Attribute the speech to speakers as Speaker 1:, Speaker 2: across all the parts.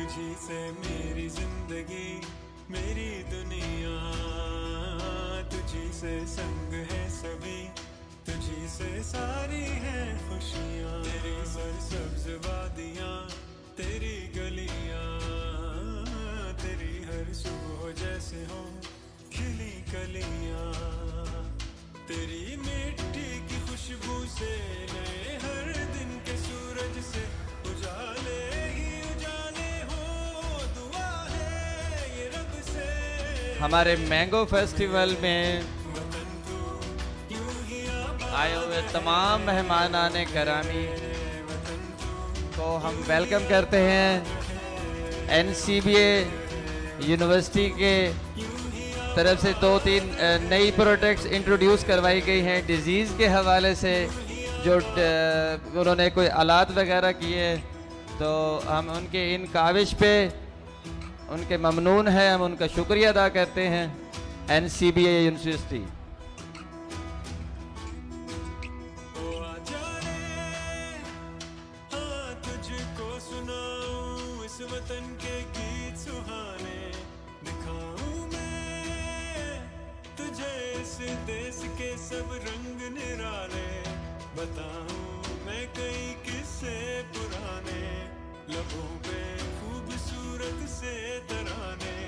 Speaker 1: तुझी से मेरी जिंदगी मेरी दुनिया, तुझी से संग है सभी, तुझी से सारी है खुशियाँ। तेरी सरसब्ज वादियाँ, तेरी गलियाँ, तेरी हर सुबह जैसे हो खिली कलियाँ। तेरी मिट्टी की खुशबू से नए हर दिन के सूरज से उजाले ही उजाले हो, दुआ है ये रब से।
Speaker 2: हमारे मैंगो फेस्टिवल में आए हुए तमाम मेहमान आने करामी को हम वेलकम करते हैं। NCBA यूनिवर्सिटी के तरफ से 2-3 नई प्रोडक्ट्स इंट्रोड्यूस करवाई गई हैं डिज़ीज़ के हवाले से, जो उन्होंने कोई आलात वगैरह किए, तो हम उनके इन काविश पे उनके ममनून हैं, हम उनका शुक्रिया अदा करते हैं। NCBA university.
Speaker 1: वतन के गीत सुहाने दिखाऊं मैं तुझे, इस देश के सब रंग निराले बताऊं मैं कई किस्से पुराने। लबों पे खूबसूरत से तराने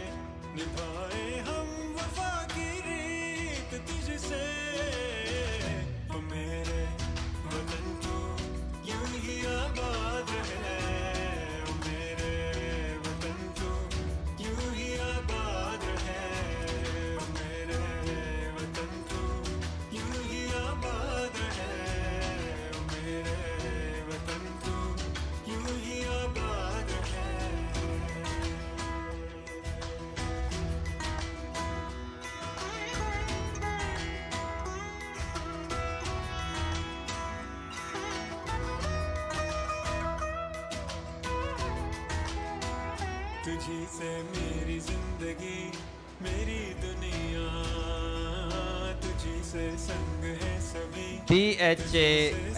Speaker 1: निभाए हम वफा की रीत तुझसे। ओ मेरे वतन तू यूं ही आबाद रहे, तुझी से मेरी जिंदगी मेरी दुनिया, तुझी से संग है सभी।
Speaker 2: THA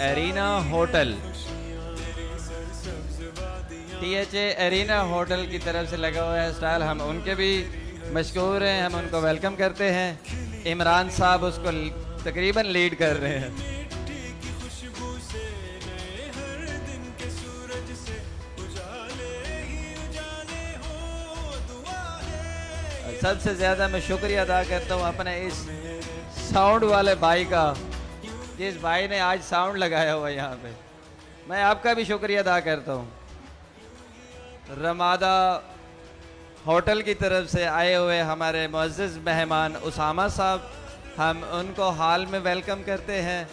Speaker 2: arena hotel, THA arena hotel की तरफ से लगा हुआ है स्टॉल, हम उनके भी मशकूर हैं, हम उनको वेलकम करते हैं। इमरान साहब उसको तकरीबन लीड कर रहे हैं। सबसे ज़्यादा मैं शुक्रिया अदा करता हूँ अपने इस साउंड वाले भाई का, जिस भाई ने आज साउंड लगाया हुआ यहाँ पे। मैं आपका भी शुक्रिया अदा करता हूँ। रमादा होटल की तरफ से आए हुए हमारे मुअज़्ज़ज़ मेहमान उसामा साहब, हम उनको हाल में वेलकम करते हैं।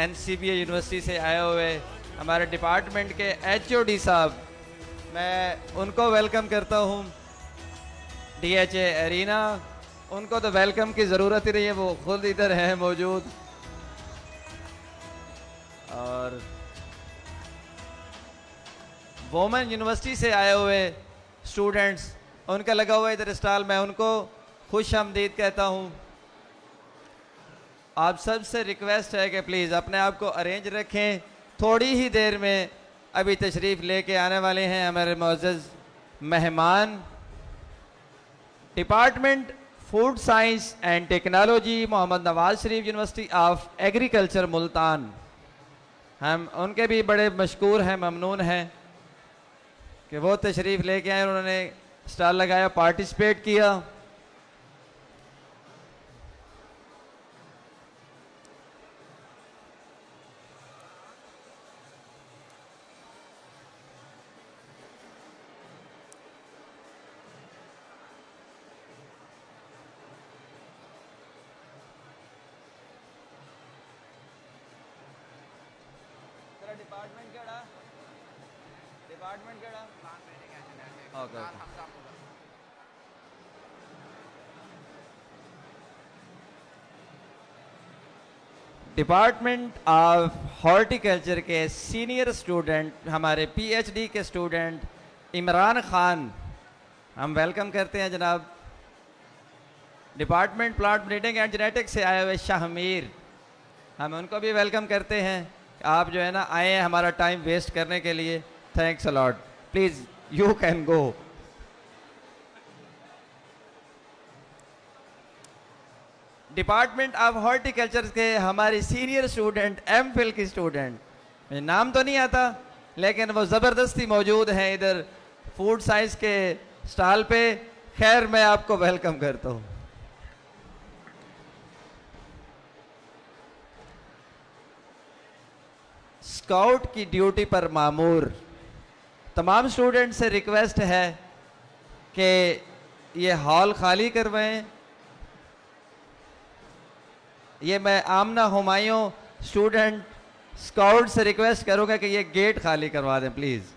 Speaker 2: NCBA यूनिवर्सिटी से आए हुए हमारे डिपार्टमेंट के HOD साहब, मैं उनको वेलकम करता हूँ। THA एरिना, उनको तो वेलकम की ज़रूरत ही नहीं है, वो खुद इधर है मौजूद। और वोमेन यूनिवर्सिटी से आए हुए स्टूडेंट्स, उनका लगा हुआ इधर स्टॉल, मैं उनको खुश आमदीद कहता हूँ। आप सबसे रिक्वेस्ट है कि प्लीज़ अपने आप को अरेंज रखें, थोड़ी ही देर में अभी तशरीफ़ लेके आने वाले हैं हमारे मुअज़्ज़ज़ मेहमान। Department food science and technology Mohammad Nawaz Sharif university of agriculture Multan, हम उनके भी बड़े मशकूर हैं, ममनून हैं कि वो तशरीफ़ लेके आए, उन्होंने स्टॉल लगाया, पार्टिसिपेट किया। डिपार्टमेंट केड़ा ओके डिपार्टमेंट ऑफ हॉर्टिकल्चर के सीनियर स्टूडेंट, हमारे PhD के स्टूडेंट इमरान खान, हम वेलकम करते हैं जनाब। Department plant breeding and genetics से आए हुए शाहमीर, हम उनको भी वेलकम करते हैं। आप जो है ना आए हैं हमारा टाइम वेस्ट करने के लिए, thanks a lot. Please you can go. Department of horticulture के हमारी सीनियर स्टूडेंट एमफिल की स्टूडेंट, मुझे नाम तो नहीं आता लेकिन वो ज़बरदस्ती मौजूद हैं इधर फूड साइंस के स्टॉल पे। खैर मैं आपको वेलकम करता हूँ। स्काउट की ड्यूटी पर मामूर तमाम स्टूडेंट से रिक्वेस्ट है कि ये हॉल खाली करवाएं। ये मैं आमना हुमायूं स्टूडेंट स्काउट से रिक्वेस्ट करूंगा कि ये गेट खाली करवा दें please.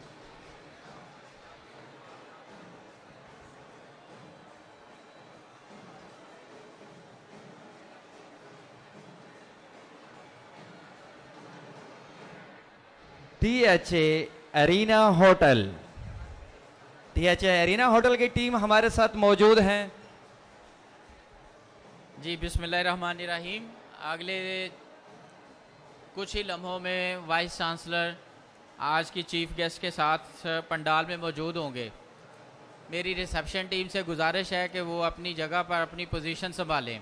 Speaker 2: THA arena hotel, THA arena hotel की टीम हमारे साथ मौजूद हैं।
Speaker 3: जी बिस्मिल्लाहिर्रहमानिर्रहीम। अगले कुछ ही लम्हों में वाइस चांसलर आज की चीफ गेस्ट के साथ पंडाल में मौजूद होंगे। मेरी रिसेप्शन टीम से गुजारिश है कि वो अपनी जगह पर अपनी पोजीशन संभालें।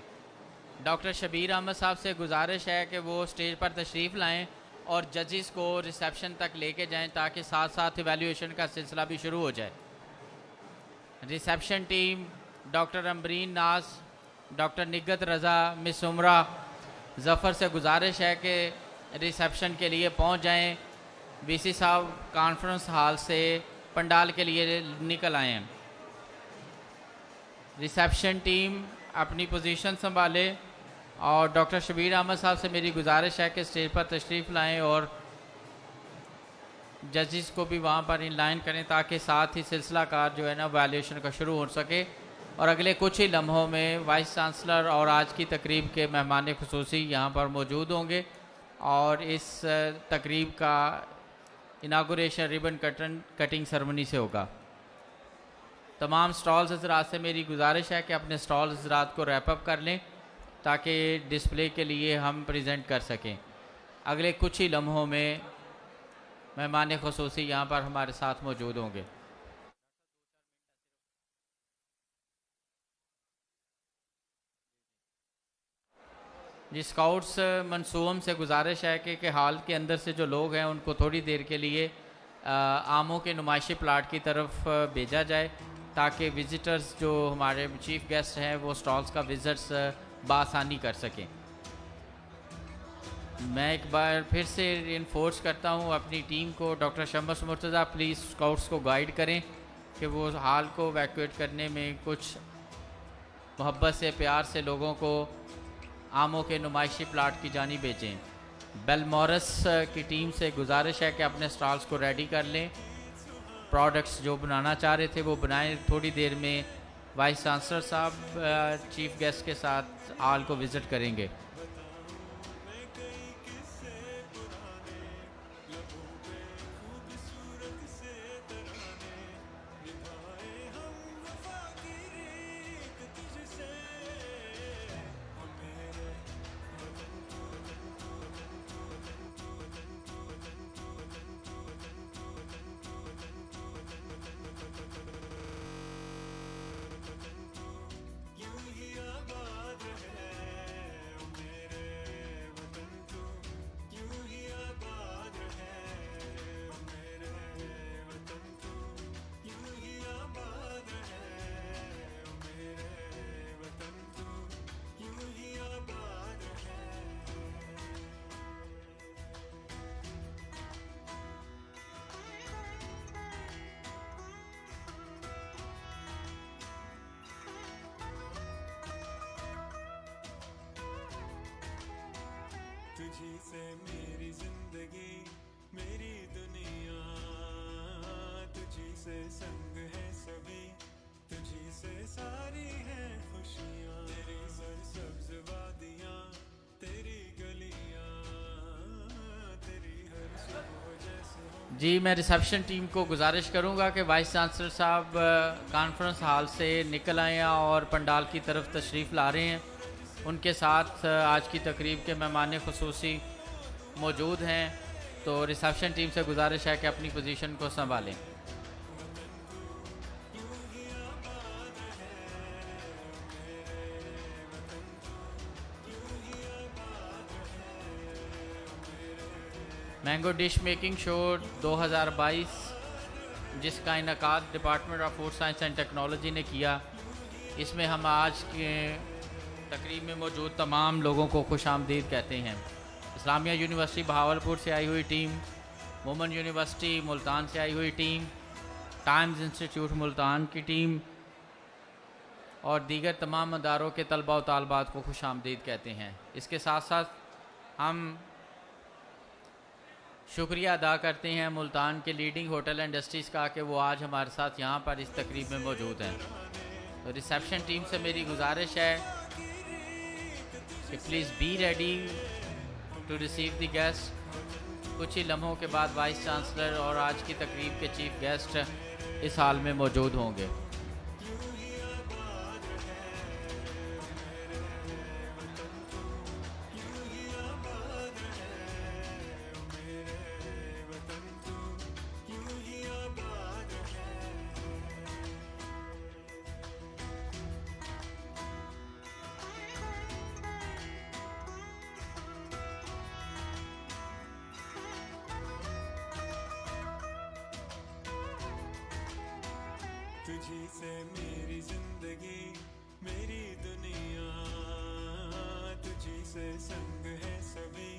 Speaker 3: डॉक्टर शबीर अहमद साहब से गुजारिश है कि वो स्टेज पर तशरीफ़ लाएं और जजेस को रिसेप्शन तक लेके जाएं ताकि साथ साथ इवैल्यूएशन का सिलसिला भी शुरू हो जाए। रिसेप्शन टीम डॉक्टर अम्बरीन नाज, डॉक्टर निगत रज़ा, मिस उमरा ज़फ़र से गुजारिश है कि रिसेप्शन के लिए पहुंच जाएं। VC साहब कॉन्फ्रेंस हॉल से पंडाल के लिए निकल आए हैं। रिसेप्शन टीम अपनी पोजीशन संभाले और डॉक्टर शबीर अहमद साहब से मेरी गुजारिश है कि स्टेज पर तशरीफ़ लाएं और जजेस को भी वहाँ पर इन लाइन करें ताकि साथ ही सिलसिला कार जो है ना वैल्यूएशन का शुरू हो सके। और अगले कुछ ही लम्हों में वाइस चांसलर और आज की तकरीब के मेहमान खुसूसी यहाँ पर मौजूद होंगे और इस तकरीब का इनागुरेशन रिबन कटिंग सेरेमनी से होगा। तमाम स्टॉल्स हज़रात से मेरी गुजारिश है कि अपने स्टॉल्स हज़रात को रैप अप कर लें ताकि डिस्प्ले के लिए हम प्रेजेंट कर सकें। अगले कुछ ही लम्हों में मेहमान खुसूसी यहाँ पर हमारे साथ मौजूद होंगे। जी स्काउट्स मंसूम से गुजारिश है कि हॉल के अंदर से जो लोग हैं उनको थोड़ी देर के लिए आमों के नुमाइशी प्लाट की तरफ भेजा जाए ताकि विज़िटर्स जो हमारे चीफ गेस्ट हैं वो स्टॉल्स का विज़िट्स बासानी कर सकें। मैं एक बार फिर से इन्फोर्स करता हूँ अपनी टीम को, doctor Shams Murtaza please scouts को गाइड करें कि वो हॉल को वैक्यूएट करने में कुछ मोहब्बत से प्यार से लोगों को आमों के नुमाइशी प्लाट की जानी भेजें। बेलमोरस की टीम से गुजारिश है कि अपने स्टॉल्स को रेडी कर लें। प्रोडक्ट्स जो बनाना चाह रहे थे वो बनाएं। थोड़ी देर में वाइस चांसलर साहब चीफ गेस्ट के साथ हॉल को विज़िट करेंगे।
Speaker 1: तुझी से मेरी जिंदगी मेरी दुनिया, तुझी से संग है सभी, तुझी से सारी है खुशियाँ। तेरी सरसब्ज वादियाँ, तेरी गलियाँ, तेरी हर सुबह जैसे हो।
Speaker 3: जी मैं रिसेप्शन टीम को गुजारिश करूंगा कि वाइस चांसलर साहब कॉन्फ्रेंस हॉल से निकल आए और पंडाल की तरफ तशरीफ़ ला रहे हैं। उनके साथ आज की तकरीब के मेहमान खुसूसी मौजूद हैं, तो रिसेप्शन टीम से गुजारिश है कि अपनी पोजीशन को संभालें। मैंगो डिश मेकिंग शो 2022 जिसका इनकाद department of food science and technology ने किया, इसमें हम आज के तकरीब में मौजूद तमाम लोगों को खुश आमदीद कहते हैं। इस्लामिया यूनिवर्सिटी बहावलपुर से आई हुई टीम, मोमन यूनिवर्सिटी मुल्तान से आई हुई टीम, टाइम्स इंस्टीट्यूट मुल्तान की टीम और दीगर तमाम अदारों के तलबा व तालबात को खुश आमदीद कहते हैं। इसके साथ साथ हम शुक्रिया अदा करते हैं मुल्तान के लीडिंग होटल इंडस्ट्रीज़ का कि वो आज हमारे साथ यहाँ पर इस तकरीब में मौजूद हैं। तो रिसेप्शन टीम से मेरी गुजारिश है कि please be ready to receive the guest. कुछ ही लम्हों के बाद वाइस चांसलर और आज की तकरीब के चीफ गेस्ट इस हाल में मौजूद होंगे।
Speaker 1: तुझी से मेरी जिंदगी मेरी दुनिया, तुझी से संग है सभी,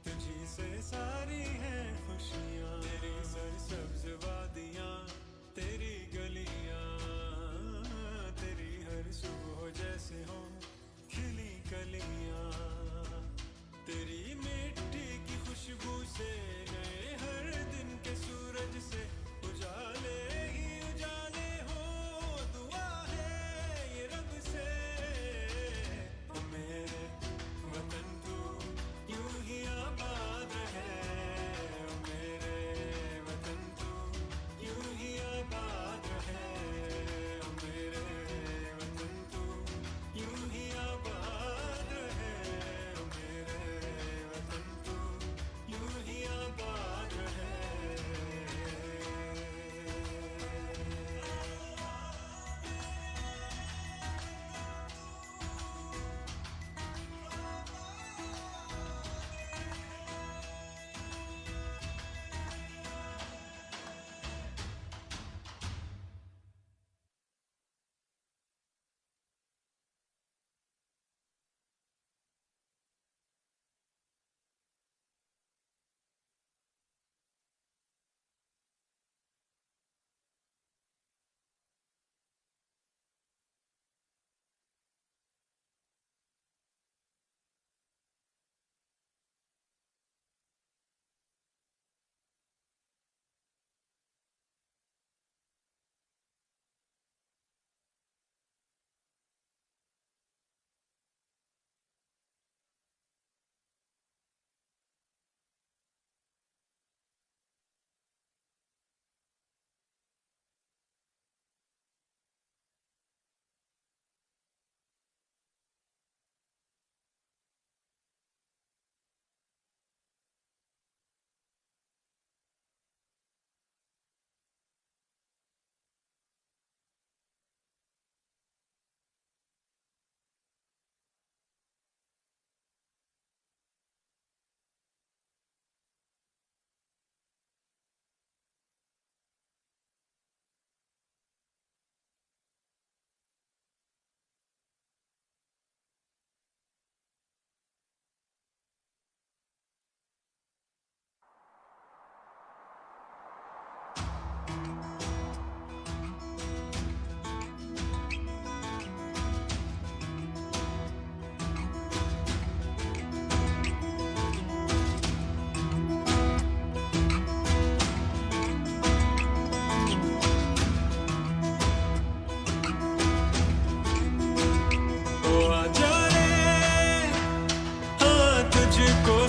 Speaker 1: तुझी से सारी है खुशियाँ। तेरी सरसब्ज वादियाँ, तेरी गलियाँ, तेरी हर सुबह जैसे हो खिली कलियाँ। तेरी मिट्टी की खुशबू से नए हर दिन के सूरज से उजाले ही उजाले हो। दुआ है ये रब से, ओ मेरे वतन तू यूं ही आबाद रहे। ओ मेरे वतन तू यूं ही आबाद रहे। ओ मेरे वतन तू यूं ही आबाद रहे। ओ मेरे वतन तू यूं ही आबाद रहे।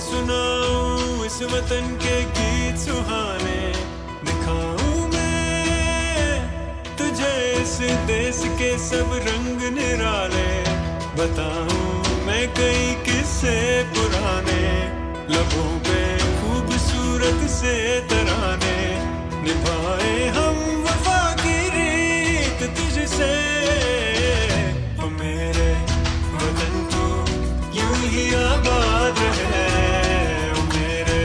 Speaker 1: सुनाऊं इस वतन के गीत सुहाने, दिखाऊं मैं तुझे इस देश के सब रंग निराले। बताऊं मैं कई किस्से पुराने, लबों पे खूबसूरत से तराने। निभाए हम वफा की रीत तुझसे, ओ मेरे वतन तू यूं ही आबाद रहे। ओ मेरे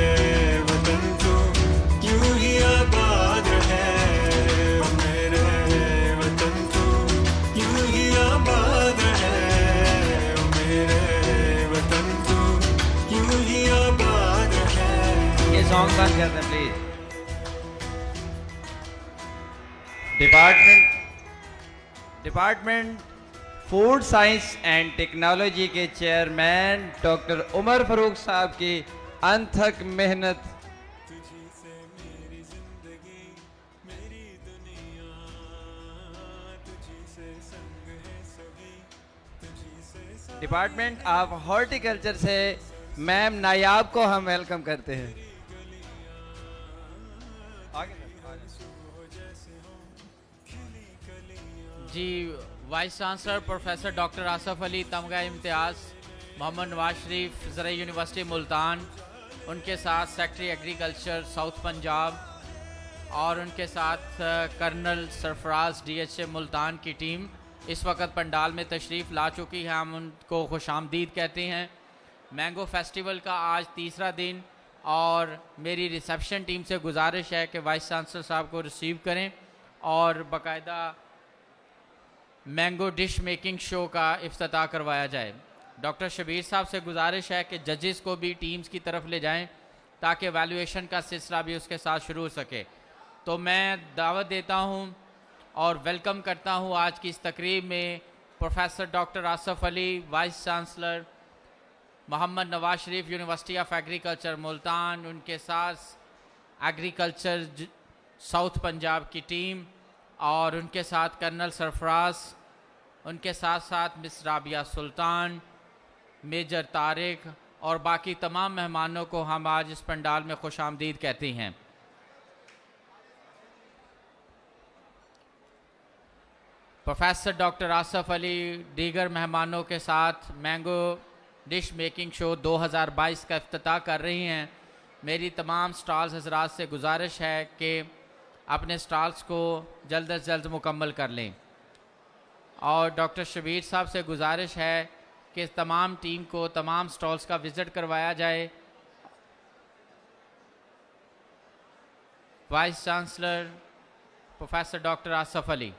Speaker 1: वतन
Speaker 2: सॉन्ग बंद कर दें please. Department food science and technology के चेयरमैन डॉक्टर उमर फारूक साहब की अनथक मेहनत डिपार्टमेंट ऑफ हॉर्टिकल्चर से मैम नायाब को हम वेलकम करते हैं।
Speaker 3: जी, vice chancellor professor doctor Asaf Ali Tamgha Imtiaz Muhammad Nawaz Sharif ज़राई यूनिवर्सिटी मुल्तान, उनके साथ सेक्रेटरी एग्रीकल्चर साउथ पंजाब और उनके साथ कर्नल सरफराज DHA मुल्तान की टीम इस वक्त पंडाल में तशरीफ़ ला चुकी है। हम उनको खुशामदीद कहते हैं। मैंगो फेस्टिवल का आज तीसरा दिन और मेरी रिसेप्शन टीम से गुजारिश है कि वाइस चांसलर साहब को रिसीव करें और बाकायदा मैंगो डिश मेकिंग शो का इफ्तिताह करवाया जाए। डॉक्टर शबीर साहब से गुजारिश है कि जजेस को भी टीम्स की तरफ ले जाएं ताकि वैल्यूएशन का सिलसिला भी उसके साथ शुरू हो सके। तो मैं दावत देता हूं और वेलकम करता हूं आज की इस तकरीब में professor doctor Asaf Ali, vice chancellor Mohammad Nawaz Sharif university of agriculture Multan, उनके साथ एग्रीकल्चर साउथ पंजाब की टीम और उनके साथ कर्नल सरफराज, उनके साथ साथ मिस राबिया सुल्तान, मेजर तारिक और बाकी तमाम मेहमानों को हम आज इस पंडाल में खुशामदीद कहते हैं। प्रोफेसर डॉक्टर आसफ अली दीगर मेहमानों के साथ मैंगो डिश मेकिंग शो 2022 का इफ्तिताह कर रही हैं। मेरी तमाम स्टॉल्स हजरात से गुजारिश है कि अपने स्टॉल्स को जल्द अज जल्द मुकम्मल कर लें और डॉक्टर शबीर साहब से गुजारिश है कि तमाम टीम को तमाम स्टॉल्स का विज़िट करवाया जाए। Vice chancellor professor doctor Asaf Ali.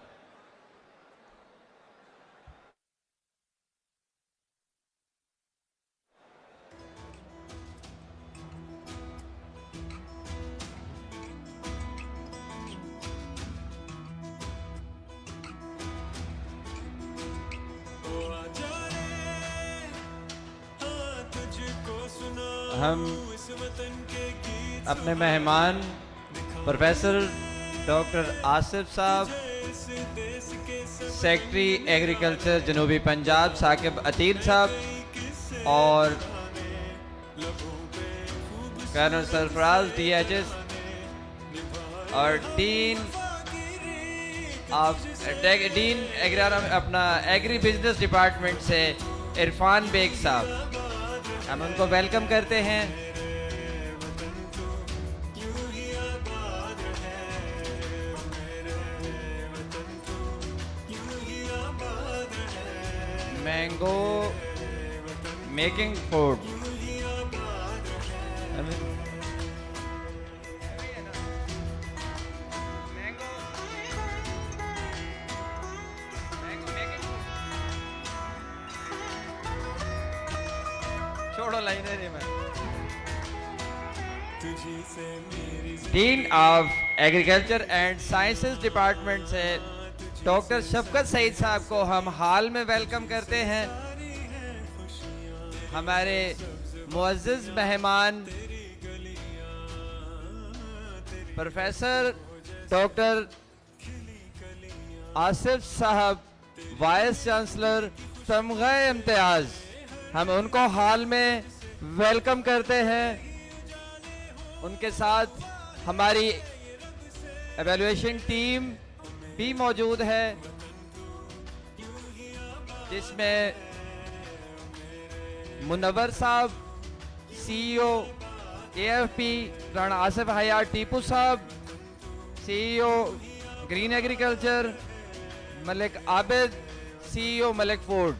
Speaker 2: हम अपने मेहमान प्रोफेसर डॉक्टर आसिफ साहब, सेक्रेटरी एग्रीकल्चर जनूबी पंजाब साकिब अतील साहब और कर्नल सरफराज DHA और डीन अपना एग्री बिजनेस डिपार्टमेंट से इरफान बेग साहब, हम उनको वेलकम करते हैं। मैंगो मेकिंग फूड छोड़ो लाइन है मैं। Dean of agriculture and sciences department से डॉक्टर शफकत सईद साहब को हम हाल में वेलकम करते हैं। हमारे मुअज़्ज़िज़ मेहमान प्रोफेसर डॉक्टर आसिफ साहब, वाइस चांसलर तमगा इम्तियाज़, हम उनको हाल में वेलकम करते हैं। उनके साथ हमारी एवेल्युएशन टीम भी मौजूद है जिसमें मुनव्वर साहब, CEO AFP राणा आसिफ हयात टीपू साहब, CEO green agriculture Malik Abid, CEO Malik food.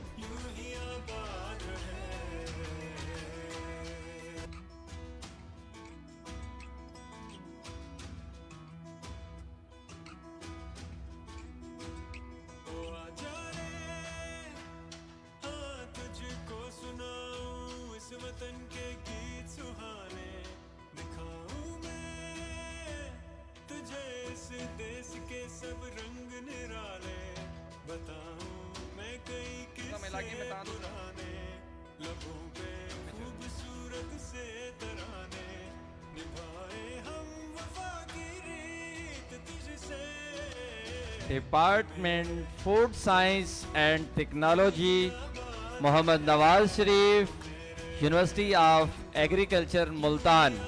Speaker 1: वतन के गीत सुहाने दिखाऊं
Speaker 2: आगे बता दूं
Speaker 1: लबों पे खूबसूरत से तराने निभाए हम वफा की रीत तुझसे।
Speaker 2: Department food science and technology Mohammad Nawaz Sharif, university of agriculture Multan.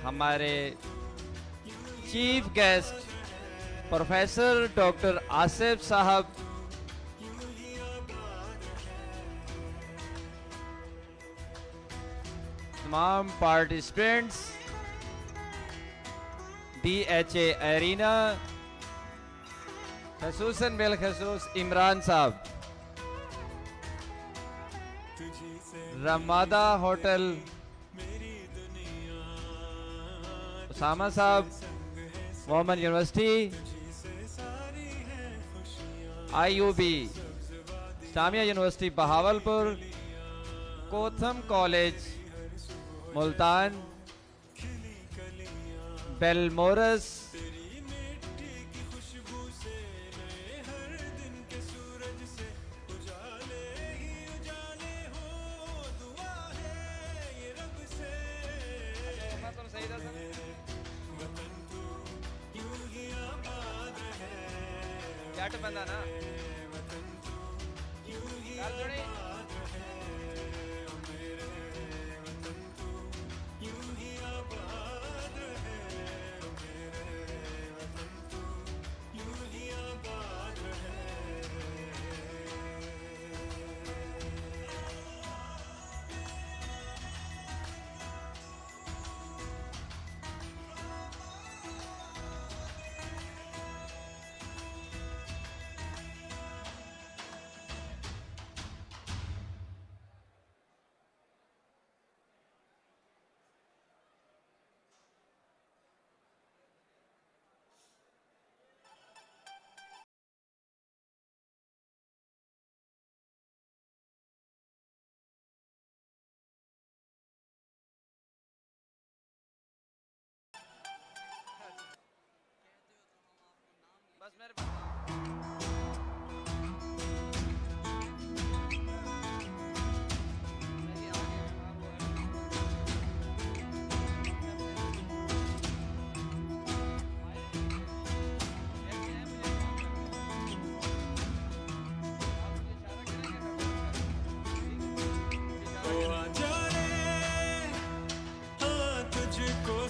Speaker 2: हमारे chief guest professor doctor Asif साहब, तमाम पार्टिसिपेंट्स, DHA एरिना, खसूसन बिलखसूस इमरान साहब, रमादा होटल उसामा साहब, Muhammad university, IUB Islamia university Bahawalpur, कोथम कॉलेज मुल्तान, बेलमोरस, बंदा ना बस मेरे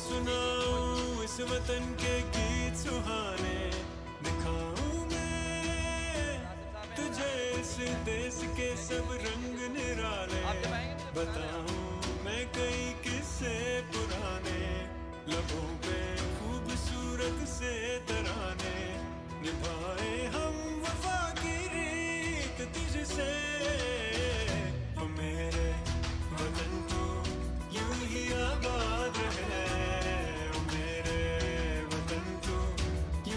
Speaker 1: सुनाऊं इस वतन के गीत सुहाने, दिखाऊं मैं तुझे इस देश के सब रंग निराले, बताऊं मैं कई किस्से पुराने, लबों पे खूबसूरत से तराने निभाए हम वफा की रीत तुझसे। ओ मेरे वतन तू यूं ही आबाद रहे,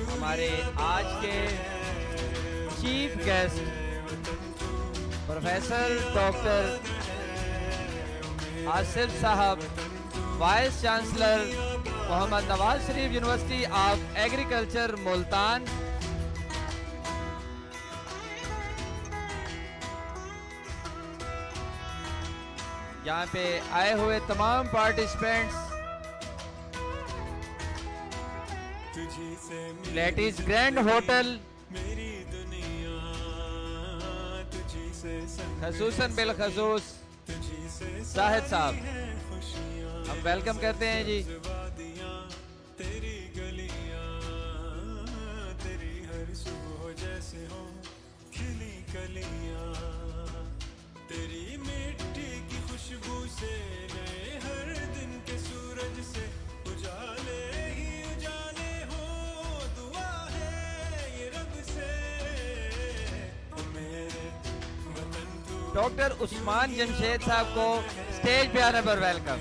Speaker 2: हमारे आज के chief guest professor doctor Asif साहब, vice chancellor Mohammad Nawaz Sharif university of agriculture Multan, यहाँ पे आए हुए तमाम पार्टिसिपेंट्स, लेडीज ग्रैंड होटल, खसूसन बिलखसूस साहिद साहब, हम वेलकम करते हैं जी।
Speaker 1: तेरी गलियां तेरी हर सुबह जैसे हो खिली कलियां, तेरी मिट्टी की खुशबू से नए हर दिन के सूरज से उजाले ही उजाले हो, दुआ है ये रब से। मेरे वतन तू
Speaker 2: डॉक्टर उस्मान जमशेद साहब को स्टेज पे आने पर वेलकम।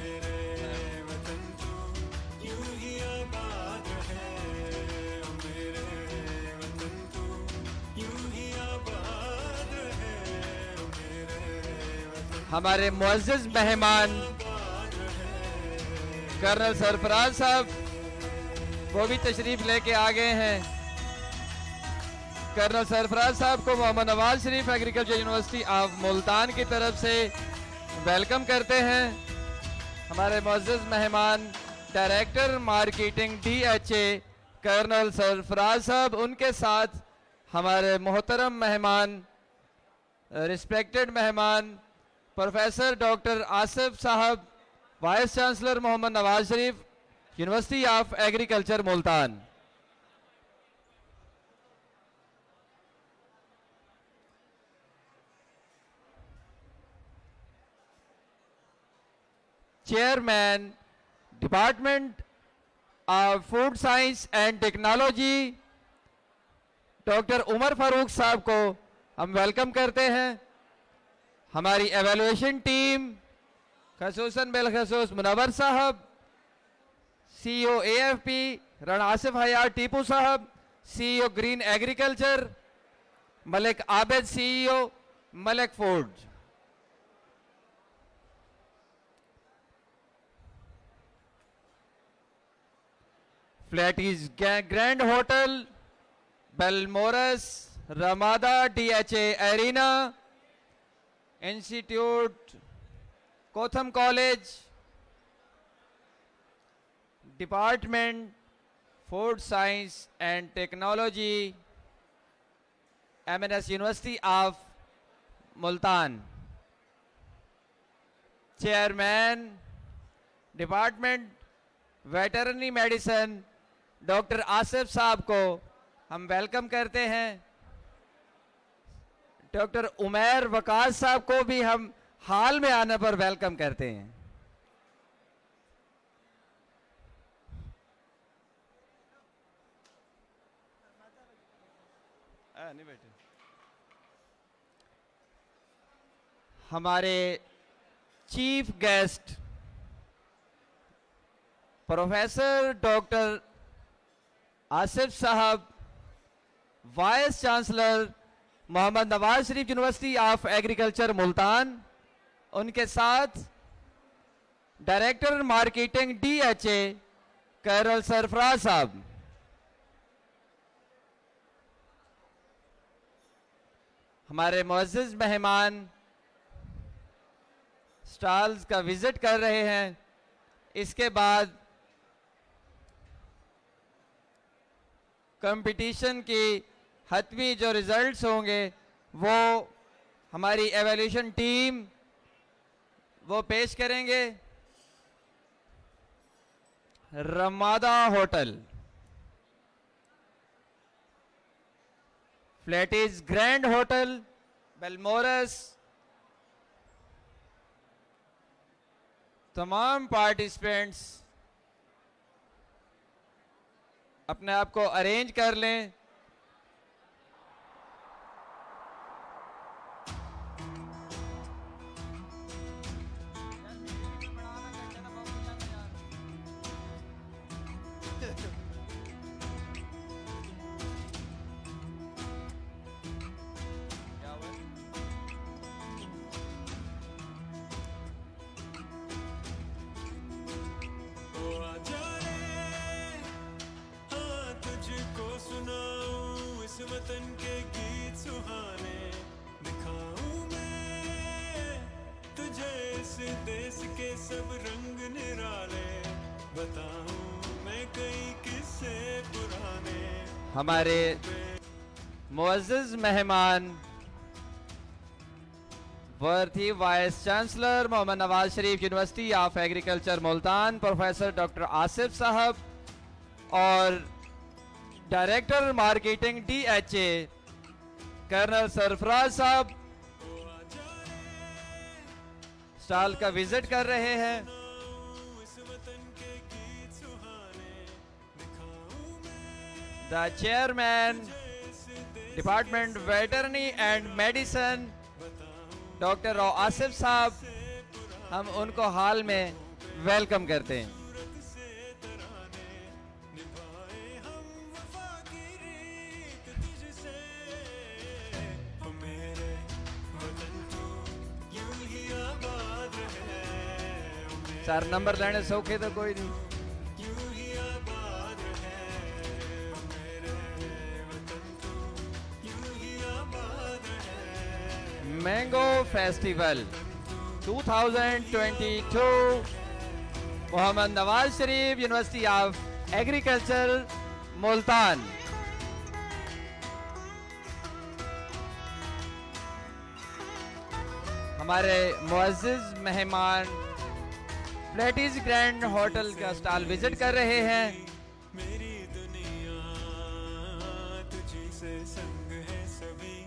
Speaker 2: हमारे मुअज़्ज़िज़ मेहमान कर्नल सरफराज साहब, वो भी तशरीफ लेके आ गए हैं। कर्नल सरफराज साहब को Mohammad Nawaz Sharif agriculture university of Multan की तरफ से वेलकम करते हैं। हमारे मुअज़्ज़ज़ मेहमान director marketing DHA colonel Sarfaraz साहब, उनके साथ हमारे मोहतरम मेहमान, रिस्पेक्टेड मेहमान प्रोफेसर डॉक्टर आसिफ साहब, vice chancellor Mohammad Nawaz Sharif university of agriculture Multan. Chairman department of food science and technology doctor Umar Farooq साहब को हम वेलकम करते हैं। हमारी एवेल्युएशन टीम खसूसन बिलखसूस मुनव्वर साहब, CEO AFP राणा आसिफ हयात टीपू साहब, CEO green agriculture Malik Abid, CEO Malik food. Flatties grand hotel, बेलमोरस, रमादा, DHA एरिना, इंस्टीट्यूट, कोथम college, department food science and technology, MNS university of Multan. Chairman department veterinary medicine doctor Asif साहब को हम वेलकम करते हैं। डॉक्टर उमैर वकास साहब को भी हम हाल में आने पर वेलकम करते हैं। नहीं बैठे। हमारे chief guest professor doctor Asif साहब, vice chancellor Mohammad Nawaz Sharif university of agriculture Multan, उनके साथ director marketing DHA colonel Sarfaraz साहब। हमारे मुअज़्ज़ज़ मेहमान स्टॉल्स का विजिट कर रहे हैं। इसके बाद कंपटीशन की हतमी जो रिजल्ट्स होंगे वो हमारी एवेल्यूशन टीम वो पेश करेंगे। Ramada hotel, Flatties grand hotel, बेलमोरस, तमाम पार्टिसिपेंट्स अपने आप को अरेंज कर लें।
Speaker 1: वतन के गीत सुहाने दिखाऊं मैं तुझे, इस देश के सब रंग निराले बताऊं मैं कई किस्से पुराने।
Speaker 2: हमारे मुअज़्ज़ज़ मेहमान worthy vice chancellor Mohammad Nawaz Sharif university of agriculture Multan professor doctor Asif साहब और director marketing DHA colonel Sarfaraz साहब स्टॉल का विजिट कर रहे हैं। The chairman department veterinary and medicine doctor Asif साहब, हम उनको हाल में वेलकम करते हैं। चार नंबर लेने सौखे तो कोई नहीं। Mango festival 2022 Mohammad Nawaz Sharif university of agriculture Multan. हमारे मुअज़्ज़िज़ मेहमान प्लेटीज ग्रैंड होटल का स्टॉल विजिट कर रहे हैं।
Speaker 1: मेरी दुनिया तुझी से संग है सभी,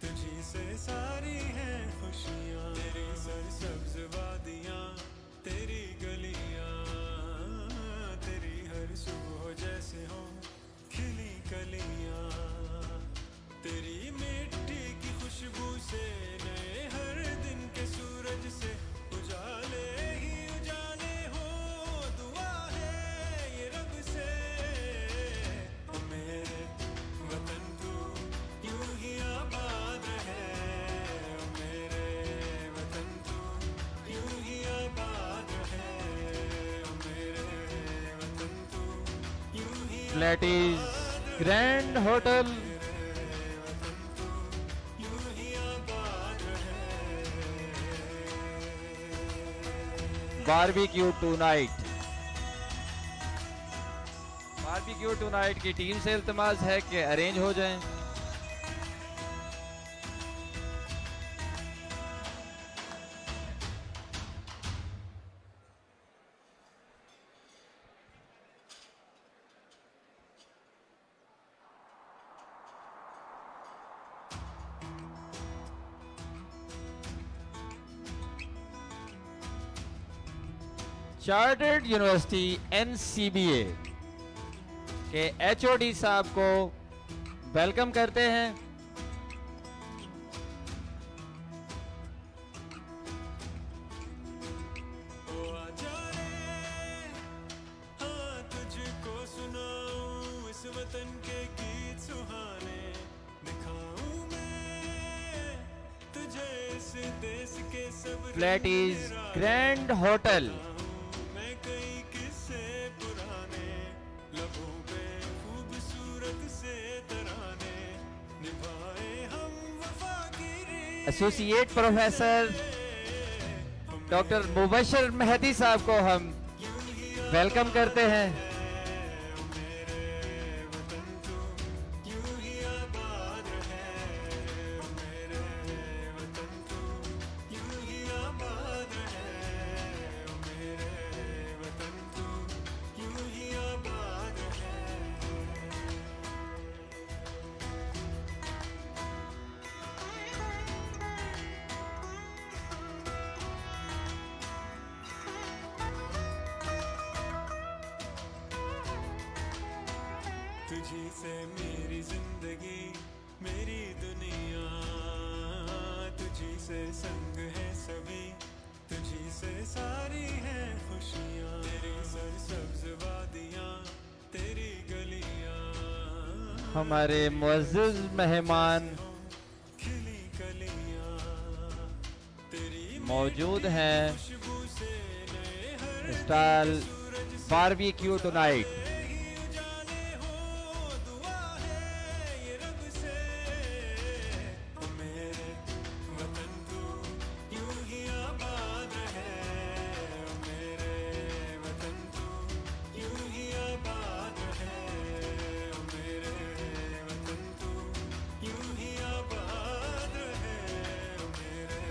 Speaker 1: तुझी से सारी हैं खुशियाँ। तेरी सरसब्ज़ वादियाँ, तेरी गलियाँ, तेरी हर सुबह जैसे हो खिली कलियाँ। तेरी मिट्टी की खुशबू से नए हर दिन के सूरज से उजाले ही उजाले हो। दुआ है ये रब से, ओ मेरे वतन तू यूं ही आबाद रहे। ओ मेरे वतन तू यूं ही आबाद रहे। ओ मेरे वतन तू यूं ही
Speaker 2: Platties grand hotel barbecue tonight. Barbecue tonight की टीम से इल्तिमास है कि अरेंज हो जाएं। चार्टर्ड यूनिवर्सिटी NCBA के HOD साहब को वेलकम करते हैं।
Speaker 1: ओ आजा रे, हाँ तुझको सुनाऊं इस वतन के गीत सुहाने। दिखाऊं मैं तुझे इस देश के सब
Speaker 2: प्लेटीज ग्रैंड होटल
Speaker 1: मैं कई किस्से पुराने, लबों पे खूबसूरत से तराने निभाए हम वफा की रीत।
Speaker 2: Associate professor doctor Mubashar Mehdi साहब को हम वेलकम करते हैं।
Speaker 1: यूं ही आबाद रहे। ओ मेरे वतन तू यूं ही आबाद रहे। ओ मेरे वतन तू यूं ही आबाद रहे। तुझी से मेरी जिंदगी, मेरी दुनिया, तुझी से संग है सभी, तुझी से सारी हैं खुशियाँ। तेरी सरसब्ज़ वादियाँ, तेरी गलियाँ,
Speaker 2: हमारे मुअज़्ज़िज़ मेहमान
Speaker 1: खिली कलियाँ। तेरी
Speaker 2: मौजूद हैं
Speaker 1: खुशबू से नए हर
Speaker 2: स्टॉल बारबेक्यू टुनाइट।
Speaker 1: ही उजाले हो। दुआ है ये रब से, ओ मेरे वतन तू यूं ही आबाद रहे। ओ मेरे वतन तू यूं ही आबाद रहे। ओ मेरे वतन तू यूं ही आबाद रहे। ओ मेरे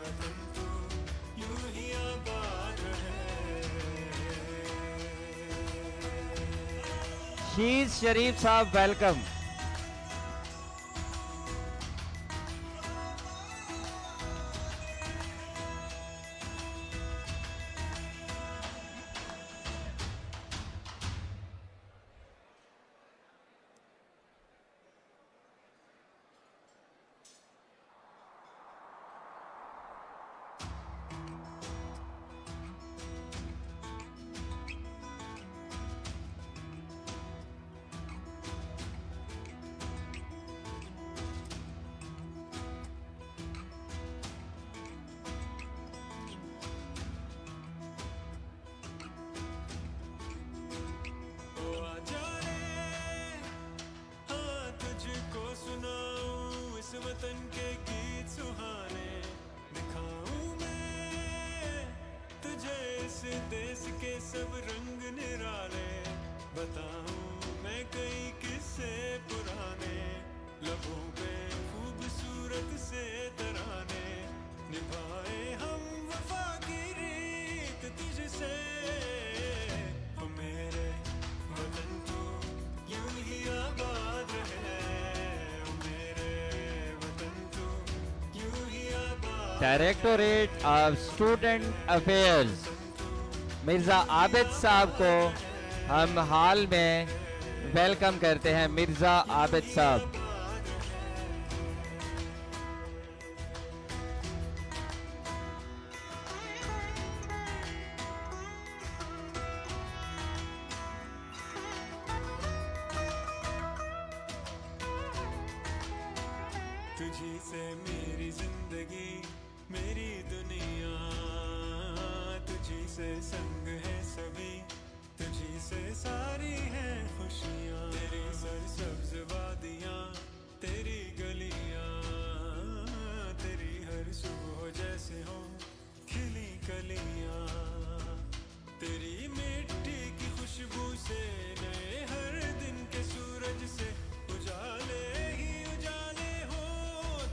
Speaker 1: वतन तू यूं ही आबाद रहे।
Speaker 2: शीज शरीफ साहब वेलकम।
Speaker 1: के सब रंग निराले, बताऊं मैं कई किस्से पुराने, लबों पे खूबसूरत से तराने, निभाए हम वफा की रीत तुझसे, ओ मेरे वतन तू यूं ही आबाद रहे, ओ मेरे वतन तू यूं ही आबाद।
Speaker 2: Directorate of student affairs Mirza Abid साहब को हम हाल में वेलकम करते हैं। मिर्ज़ा आबिद साहब,
Speaker 1: तुझी से मेरी जिंदगी मेरी दुनिया, तुझी से संग है सभी, तुझी से सारी हैं खुशियाँ, तेरी सरसब्ज वादियाँ, तेरी गलियाँ, तेरी हर सुबह जैसे हो खिली कलियाँ, तेरी मिट्टी की खुशबू से नए हर दिन के सूरज से उजाले ही उजाले हो,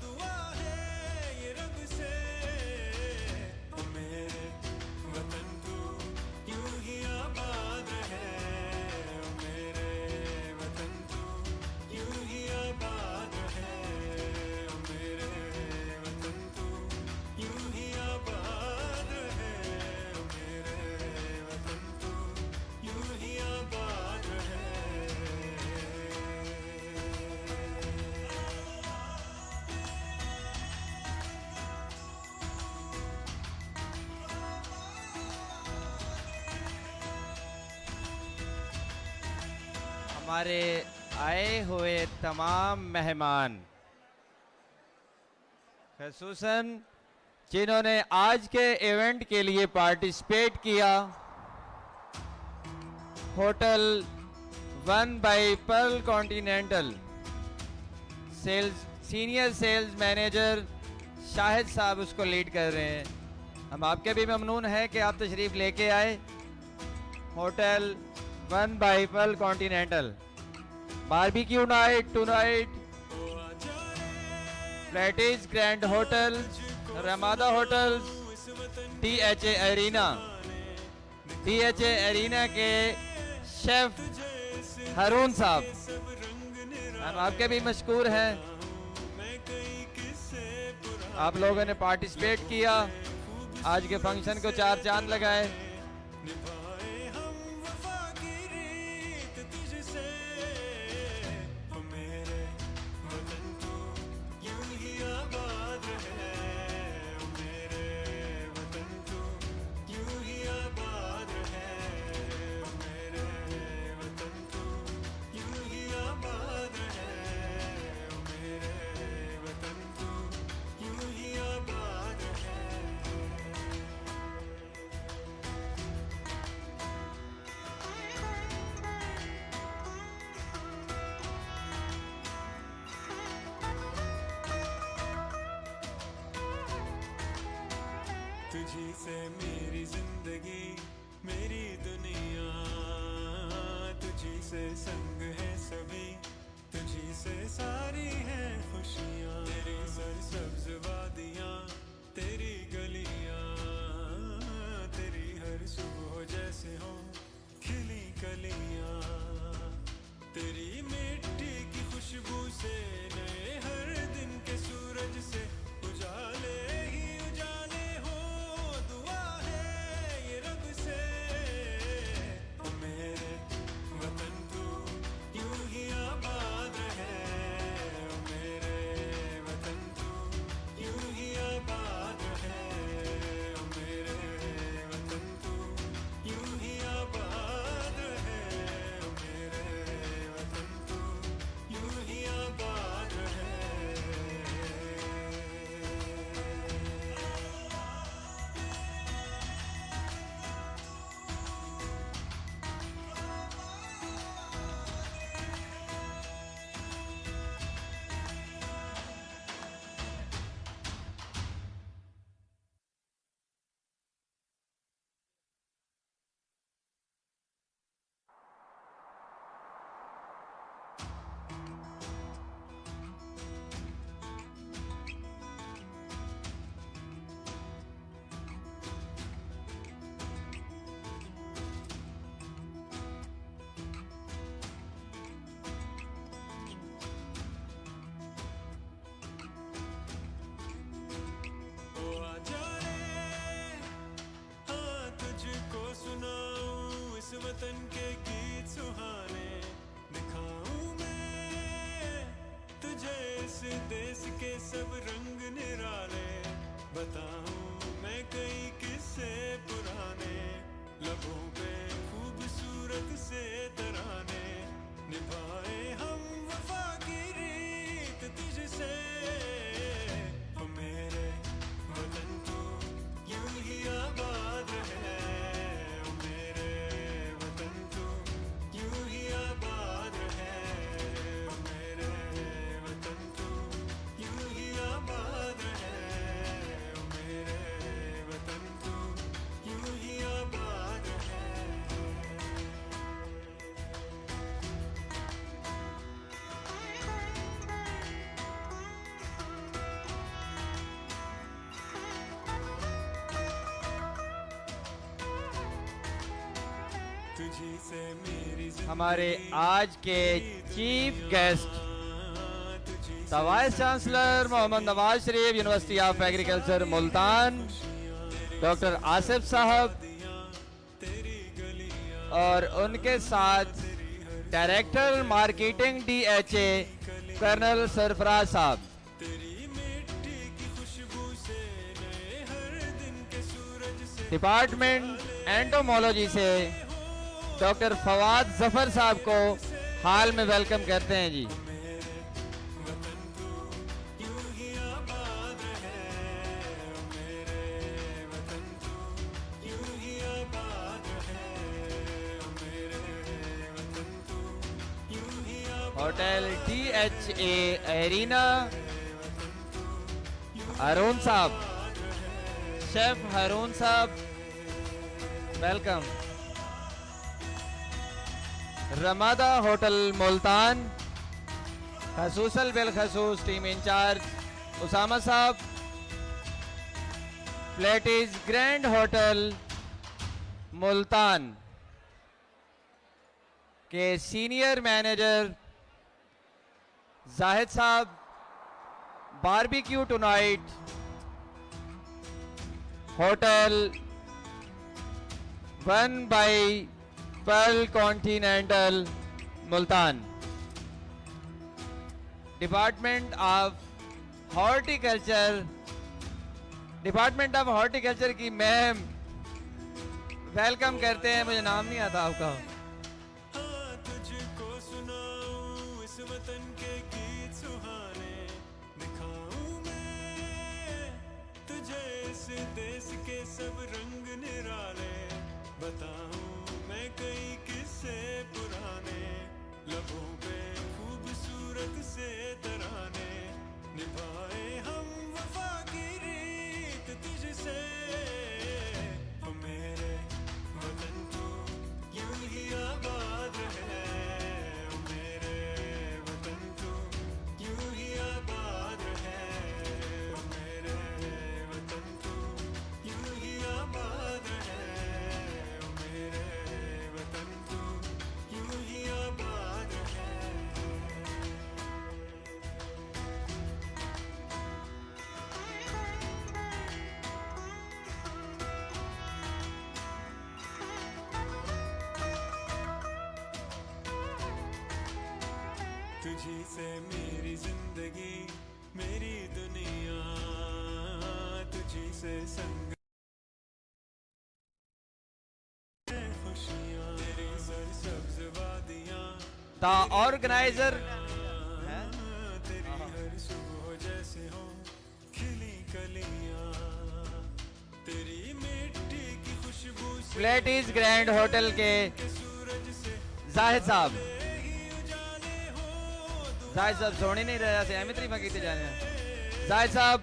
Speaker 1: दुआ है ये रब से, ओ मेरे वतन तू यूं ही आबाद रहे, ओ मेरे वतन तू यूं ही आबाद रहे, ओ मेरे वतन तू यूं ही आबाद रहे, ओ मेरे वतन तू यूं ही आबाद रहे।
Speaker 2: हमारे आए हुए तमाम मेहमान, ख़ुसूसन जिन्होंने आज के इवेंट के लिए पार्टिसिपेट किया, hotel 1 by Perl continental sales senior sales manager Shahid साहब उसको लीड कर रहे हैं। हम आपके भी ममनून हैं कि आप तशरीफ़ लेके आए। Hotel 1 by Perl Continental, barbecue night tonight, Flatties grand hotel, Ramada hotels, THA arena, THA arena के शेफ हारून साहब, हम आपके भी मशकूर हैं। आप लोगों ने पार्टिसिपेट किया, आज के फंक्शन को चार चांद लगाए।
Speaker 1: निभाए हम वफा की रीत तुझसे, ओ मेरे वतन तू यूं ही आबाद रहे, ओ मेरे वतन तू यूं ही आबाद रहे, ओ मेरे वतन तू यूं ही आबाद रहे, ओ मेरे वतन तू यूं ही आबाद रहे। तुझी से मेरी जिंदगी मेरी दुनिया, तुझी से संग है सभी, तुझी से सारी हैं खुशियाँ, तेरी सरसब्ज वादियाँ, तेरी गलियाँ, तेरी हर सुबह जैसे हो खिली कलियाँ, तेरी मिट्टी की खुशबू से नए हर दिन के सूरज से उजाले ही उजाले हो, दुआ है ये रब से, ओ मेरे वतन तू यूं ही आबाद रहे, ओ मेरे देश के सब रंग निराले, बताऊं मैं कई किस्से पुराने, लबों पे खूबसूरत से तराने, निभाए हम वफा की रीत तुझसे। ओ मेरे वतन तू यूं ही आबाद रहे, ओ मेरे वतन तू यूं ही आबाद रहे, ओ मेरे वतन तू यूं ही आबाद रहे, ओ मेरे वतन तू यूं ही आबाद रहे। तुझी से मेरी
Speaker 2: हमारे आज के चीफ गेस्ट
Speaker 1: तुझी
Speaker 2: the vice chancellor Mohammad Nawaz Sharif university of agriculture Multan, doctor Asif साहब, और उनके साथ director marketing DHA colonel Sarfaraz साहब।
Speaker 1: तेरी मिट्टी की खुशबू से नए हर दिन के सूरज से,
Speaker 2: डिपार्टमेंट एंटोमोलॉजी से डॉक्टर फवाद जफर साहब को हाल में वेलकम करते हैं जी।
Speaker 1: वतन तू यूं ही आबाद रहे, ओ मेरे वतन तू यूं ही आबाद रहे, ओ मेरे वतन तू यूं ही आबाद।
Speaker 2: होटल DHA एरिना, हारून साहब, शेफ हारून साहब, वेलकम। रमादा होटल मुल्तान, खसूसल बिल खसूस टीम इंचार्ज उसामा साहब, प्लेटिस ग्रैंड होटल मुल्तान के सीनियर मैनेजर जाहिद साहब, barbecue tonight hotel 1 by Perl continental Multan, department of horticulture की मैम वेलकम करते हैं। मुझे नाम नहीं आता आपका।
Speaker 1: हाँ तुझको सुनाऊं इस वतन के गीत सुहाने, दिखाऊं मैं तुझे इस देश के सब रंग निराले, बताऊं मैं कई किस्से पुराने, लबों पे खूबसूरत से तराने, निभाए हम वफा की रीत तुझसे। ओ मेरे वतन तू यूं ही आबाद रहे, ओ मेरे वतन तू यूं ही आबाद रहे, ओ मेरे वतन तू यूं ही आबाद रहे, ओ मेरे वतन तू यूं ही आबाद रहे। तुझी से मेरी जिंदगी, मेरी दुनिया, तुझी से संग है खुशियाँ, तेरी सरसब्ज वादियाँ,
Speaker 2: द ऑर्गेनाइजर
Speaker 1: तेरी हर सुबह जैसे हो खिली कलियाँ, तेरी मिट्टी की खुशबू से
Speaker 2: प्लेटिस ग्रैंड होटल के
Speaker 1: सूरज से
Speaker 2: जाहिद साहब,
Speaker 1: ही उजाले हो
Speaker 2: जाहिद साहब सोनी नहीं रहा से अहमद रीफा कीते जाने हैं। जाहिद साहब